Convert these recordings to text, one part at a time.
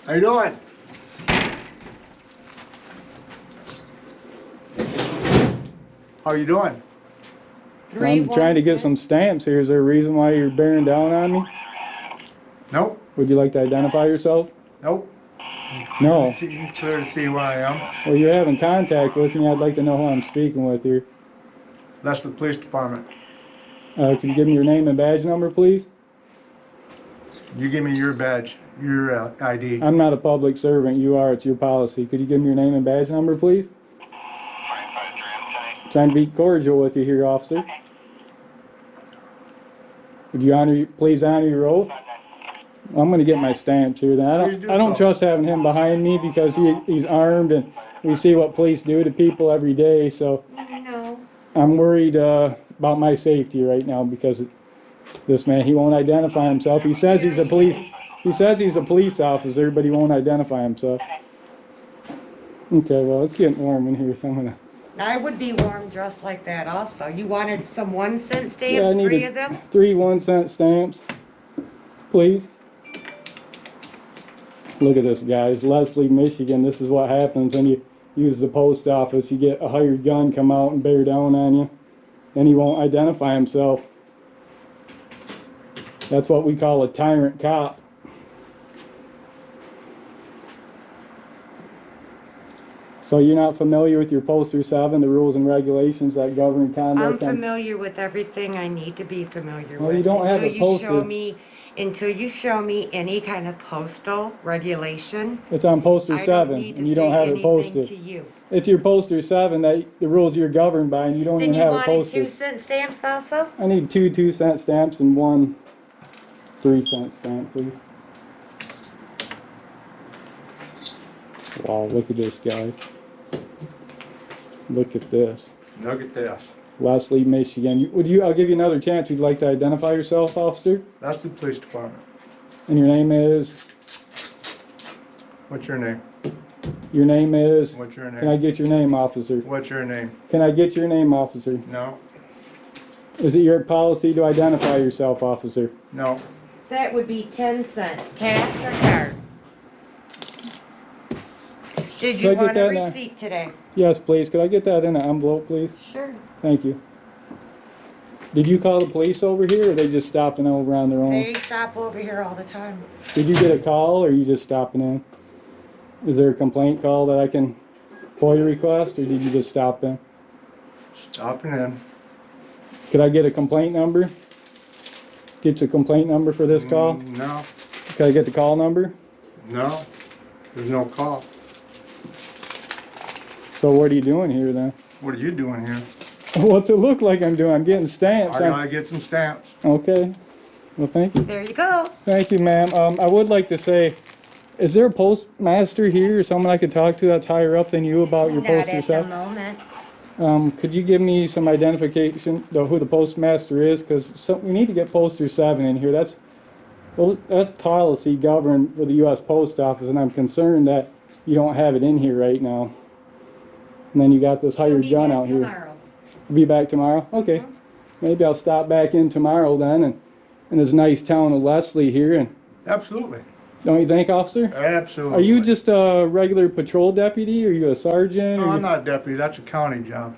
How you doing? How you doing? I'm trying to get some stamps here. Is there a reason why you're bearing down on me? Nope. Would you like to identify yourself? Nope. No. It's clear to see where I am. Well, you're having contact with me. I'd like to know who I'm speaking with here. That's the police department. Could you give me your name and badge number, please? You give me your badge, your ID. I'm not a public servant. You are. It's your policy. Could you give me your name and badge number, please? Trying to be cordial with you here, officer. Would you please honor your oath? I'm going to get my stamps here. Then I don't trust having him behind me because he's armed and we see what police do to people every day. So No. I'm worried about my safety right now because this man, he won't identify himself. He says he's a police officer, but he won't identify himself. Okay, well, it's getting warm in here, so I'm gonna. I would be warm dressed like that also. You wanted some 1-cent stamps, Yeah, I need 3 of them? 3 1-cent stamps, please. Look at this, guys. Leslie, Michigan. This is what happens when you use the post office. You get a hired gun come out and bear down on you. Then he won't identify himself. That's what we call a tyrant cop. So you're not familiar with your Poster 7, the rules and regulations that govern conduct? I'm familiar with everything I need to be familiar with. You don't have it posted. Until you show me any kind of postal regulation. It's on Poster 7, and you don't have it posted. To you. It's your Poster 7, that the rules you're governed by, and you don't even have it posted. Then you wanted 2-cent stamps also? I need 2 2-cent stamps and 1 3-cent stamp, please. Wow, look at this guy. Look at this. Look at this. Leslie, Michigan. I'll give you another chance. Would you like to identify yourself, officer? That's the police department. And your name is? What's your name? Your name is? What's your name? Can I get your name, officer? What's your name? Can I get your name, officer? No. Is it your policy to identify yourself, officer? No. That would be 10 cents, cash or card. Did you want a receipt today? Yes, please. Could I get that in an envelope, please? Sure. Thank you. Did you call the police over here, or they just stopping over on their own? They stop over here all the time. Did you get a call, or are you just stopping in? Is there a complaint call that I can FOIA request, or did you just stop in? Stopping in. Could I get a complaint number? Get your complaint number for this call? No. Could I get the call number? No. There's no call. So what are you doing here then? What are you doing here? What's it look like I'm doing? I'm getting stamps. I gotta get some stamps. Okay. Well, thank you. There you go. Thank you, ma'am. I would like to say, is there a postmaster here or someone I could talk to that's higher up than you about your poster Not at the moment. Could you give me some identification of who the postmaster is? Because we need to get Poster 7 in here. That's policy governed for the U.S. Post Office, and I'm concerned that you don't have it in here right now. And then you got this hired gun out here. Tomorrow. Be back tomorrow? Okay. Maybe I'll stop back in tomorrow then, and in this nice town of Leslie here. And Absolutely. don't you think, officer? Absolutely. Are you just a regular patrol deputy? Are you a sergeant? No, I'm not a deputy. That's a county job.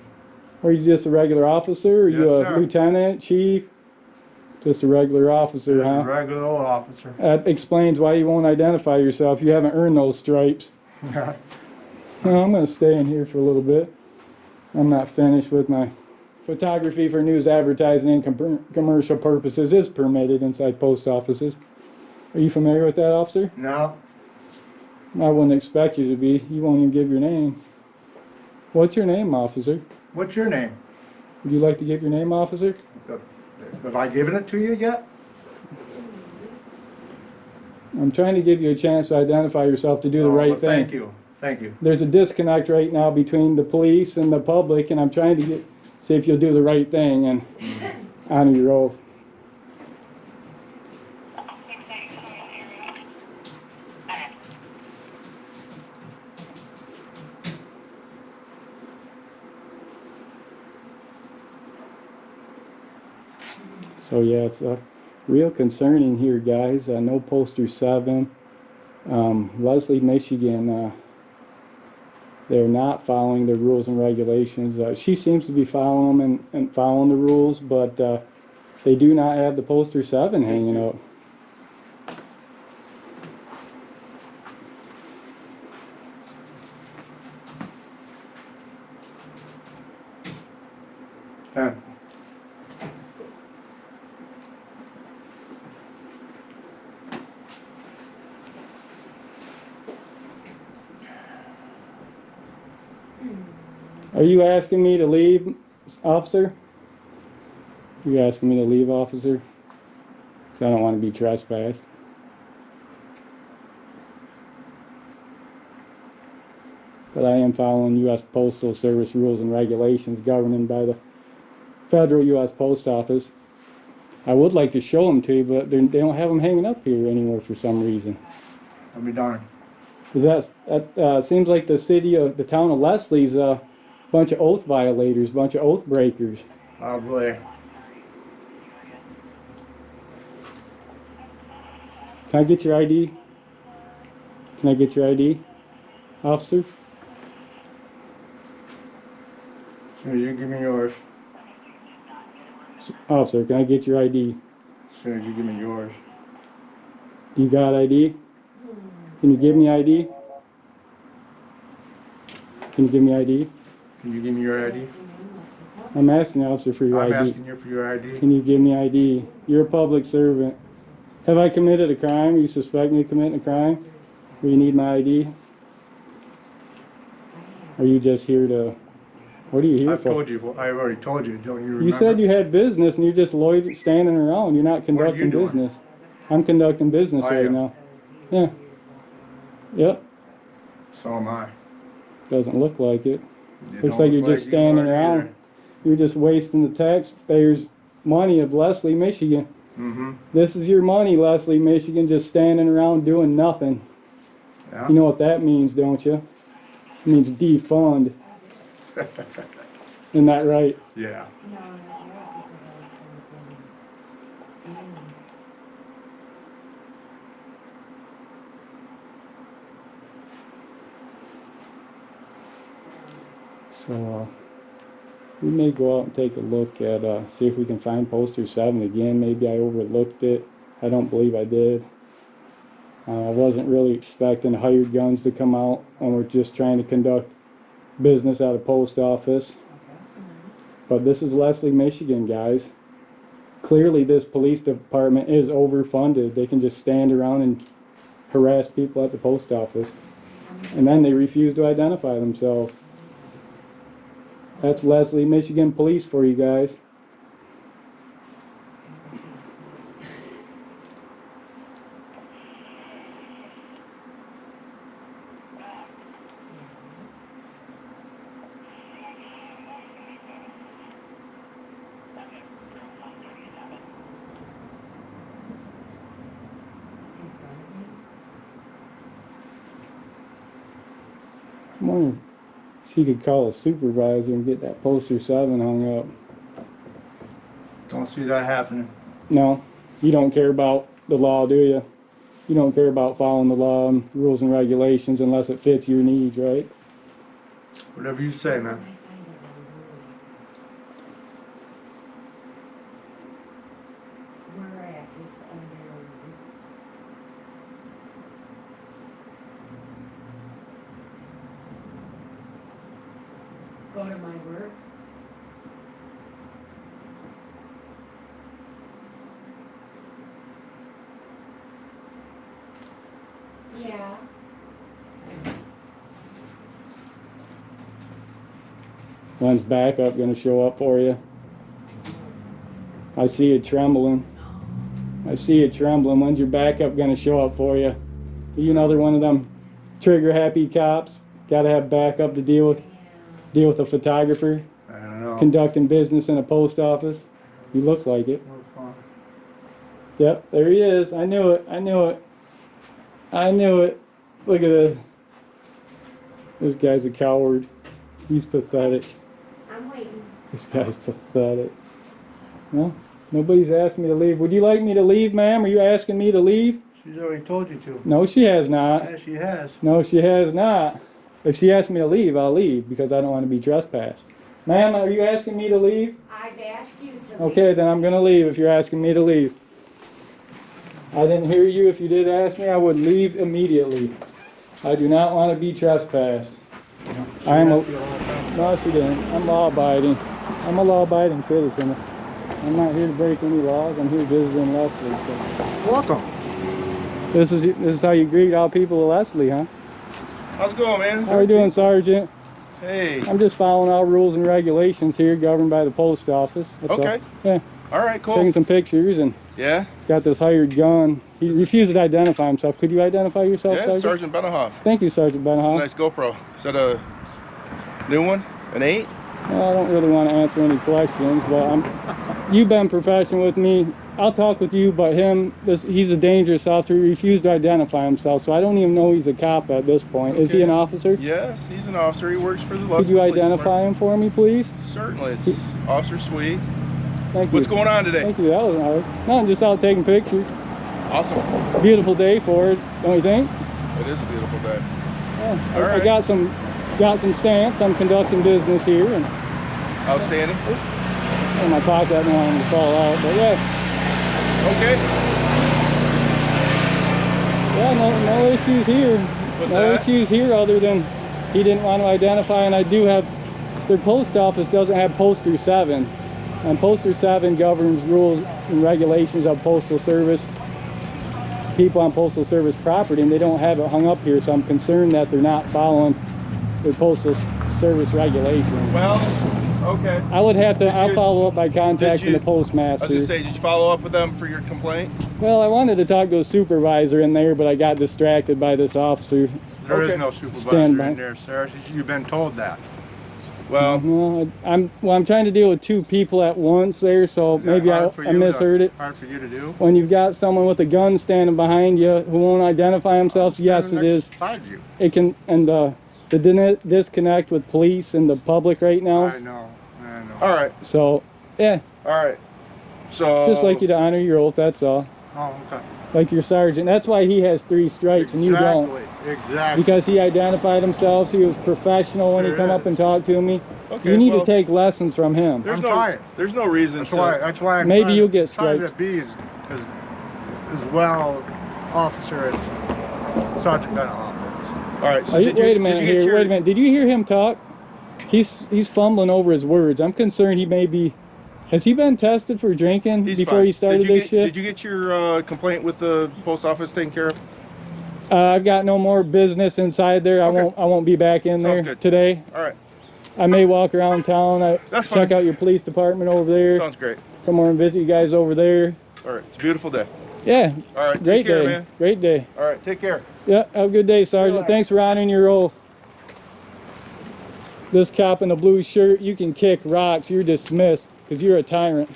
Or are you just a regular officer? Are you Yes, a sir. lieutenant, chief? Just a regular officer, Just huh? a regular old officer. That explains why you won't identify yourself. You haven't earned those stripes. Well, I'm going to stay in here for a little bit. I'm not finished with my photography for news advertising and commercial purposes is permitted inside post offices. Are you familiar with that, officer? No. I wouldn't expect you to be. You won't even give your name. What's your name, officer? What's your name? Would you like to give your name, officer? Have I given it to you yet? I'm trying to give you a chance to identify yourself to do the right well, thing. Thank you. Thank you. There's a disconnect right now between the police and the public, and I'm trying to see if you'll do the right thing and honor your oath. So yeah, it's real concerning here, guys. No Poster 7. Leslie, Michigan, they're not following the rules and regulations. She seems to be following them and following the rules, but they do not have the poster 7 hanging out. Ten. Are you asking me to leave, officer? You asking me to leave, officer? 'Cause I don't want to be trespassed. But I am following U.S. Postal Service rules and regulations governing by the Federal U.S. Post Office. I would like to show them to you, but they don't have them hanging up here anymore for some reason. I'll be darned. Because that seems like the town of Leslie's a bunch of oath violators, bunch of oath breakers. Probably. Can I get your ID? Can I get your ID, officer? As soon as you give me yours. Officer, can I get your ID? As soon as you give me yours. You got ID? Can you give me ID? Can you give me ID? Can you give me your ID? I'm asking, officer, for your I'm ID. asking you for your ID. Can you give me ID? You're a public servant. Have I committed a crime? You suspect me of committing a crime? Or you need my ID? Are you just here to... What are you here I've for? told you. I've already told you. Don't you remember? You said you had business and you're just standing around. You're not What are you conducting doing? business. I'm conducting business Are right you? now. Yeah. Yep. So am I. Doesn't look like it. You Looks don't like you're look just you standing are around. either. You're just wasting the taxpayers' money of Leslie, Michigan. Mm-hmm. This is your money, Leslie, Michigan, just standing around doing nothing. Yeah. You know what that means, don't you? It means defund. Isn't that right? Yeah. So we may go out and take a look at, see if we can find poster 7 again. Maybe I overlooked it. I don't believe I did. I wasn't really expecting hired guns to come out when we're just trying to conduct business at a post office. But this is Leslie, Michigan, guys. Clearly this police department is overfunded. They can just stand around and harass people at the post office. And then they refuse to identify themselves. That's Leslie, Michigan police for you guys. I'm wondering if she could call a supervisor and get that poster 7 hung up. Don't see that happening. No, you don't care about the law, do you? You don't care about following the law and rules and regulations unless it fits your needs, right? Whatever you say, man. Go to my work. Yeah. When's backup gonna show up for you? I see it trembling. I see it trembling. When's your backup gonna show up for you? Are you another one of them trigger happy cops? Gotta have backup to deal with a photographer I don't know. conducting business in a post office. You look like it. We're fine. Yep, there he is. I knew it. I knew it. I knew it. Look at this. This guy's a coward. He's pathetic. I'm waiting. This guy's pathetic. Well, nobody's asked me to leave. Would you like me to leave, ma'am? Are you asking me to leave? She's already told you to. No, she has not. Yeah, she has. No, she has not. If she asks me to leave, I'll leave because I don't want to be trespassed. Ma'am, are you asking me to leave? I've asked you to leave. Okay, then I'm going to leave if you're asking me to leave. I didn't hear you. If you did ask me, I would leave immediately. I do not want to be trespassed. She I am a... asked you all the time. No, she didn't. I'm law-abiding. I'm a law-abiding citizen. I'm not here to break any laws. I'm here visiting Leslie. So. Welcome. This is how you greet all people of Leslie, huh? How's it going, man? How are you doing, Sergeant? Hey. I'm just following all rules and regulations here governed by the post office. That's Okay. all. Yeah. All right, cool. Taking some pictures and Yeah? got this hired gun. He refused to identify himself. Could you identify yourself, Yeah, Sergeant? Sergeant Benahoff. Thank you, Sergeant It's a Benahoff. nice GoPro. Is that a new one? An 8? Well, I don't really want to answer any questions, but you've been professional with me. I'll talk with you, but he's a dangerous officer. He refused to identify himself, so I don't even know he's a cop at this point. Is he an officer? Yes, he's an officer. He works for the Could you identify him for me, please? Certainly. It's Officer Sweet. Thank you. What's going on today? Thank you. That wasn't hard. No, I'm just out taking pictures. Awesome. Beautiful day for it, don't you think? It is a beautiful day. Yeah. All I right. got some stamps. I'm conducting business here, and Outstanding. in my pocket, I don't want them to fall out. But yeah, Okay. yeah, no issues here. What's No that? issues here other than he didn't want to identify, and I do have, their post office doesn't have poster 7. And poster 7 governs rules and regulations of postal service, people on postal service property, and they don't have it hung up here, so I'm concerned that they're not following the postal service regulations. Well, okay. I would have to, I'll you- follow up by contacting you- the postmaster. I was going to say, did you follow up with them for your complaint? Well, I wanted to talk to a supervisor in there, but I got distracted by this officer. There is Okay. no supervisor Stand by. in there, Sarah. You've been told that. Well, No, I'm trying to deal with 2 people at once there, so Is that maybe I hard for you misheard to- it. Hard for you to do? When you've got someone with a gun standing behind you who won't identify himself, yes, it Standing is. next beside you. It can, and the disconnect with police and the public right now. I know. all right. So, yeah, All right. So. just like you to honor your oath, that's all. Oh, okay. Like your sergeant. That's why he has 3 stripes and you don't. Exactly. Because he identified himself, he was professional when he Sure come is. up and talked to me. Okay, You need well, to take lessons from him. There's I'm no, trying. There's no reason That's to. why. That's why. I'm Maybe trying- you'll get trying stripes. to be as well officer as Sergeant Benahoff is. All right. So Wait a did minute you get here. your- Wait a minute. Did you hear him talk? He's fumbling over his words. I'm concerned he may be. Has he been tested for drinking He's before fine. he started Did you this get, shit? Did you get your complaint with the post office taken care of? I've got no more business inside there. Okay. I won't be back in Sounds there good. today. All right. I may walk around town. That's check fine. out your police department over there. Sounds great. Come over and visit you guys over there. All right. It's a beautiful day. Yeah. All right. Great Take care, day. man. Great day. All right. Take care. Yeah. Have a good day, Sergeant. Relax. Thanks for honoring your oath. This cop in the blue shirt, you can kick rocks. You're dismissed because you're a tyrant.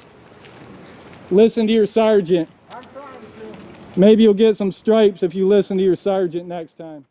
Listen to your sergeant. I'm trying to. Maybe you'll get some stripes if you listen to your sergeant next time.